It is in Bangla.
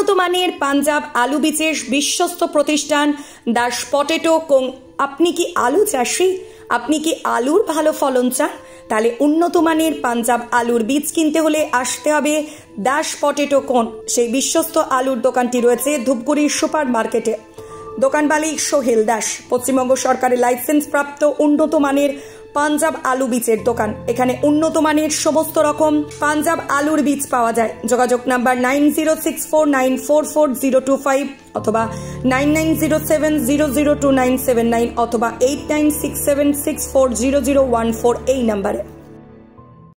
উন্নত মানের পাঞ্জাব আলু বীজের বিশ্বস্ত প্রতিষ্ঠান দাস পটেটো কোং। আপনি কি আলু চাষি? আপনি কি আলুর ভালো ফলন চান? তাহলে উন্নত মানের পাঞ্জাব আলুর বীজ কিনতে হলে আসতে হবে দাস পটেটো কোন। সেই বিশ্বস্ত আলুর দোকানটি রয়েছে ধূপগুড়ির সুপার মার্কেটে। দোকান মালিক সোহেল দাস। পশ্চিমবঙ্গ সরকারের লাইসেন্স প্রাপ্ত উন্নত মানের পাঞ্জাব আলু বীজের দোকান। এখানে উন্নত মানের সমস্ত রকম পাঞ্জাব আলুর বীজ পাওয়া যায়। যোগাযোগ নাম্বার 9064944025 অথবা 9907002979 অথবা 8967640014 এই নাম্বারে।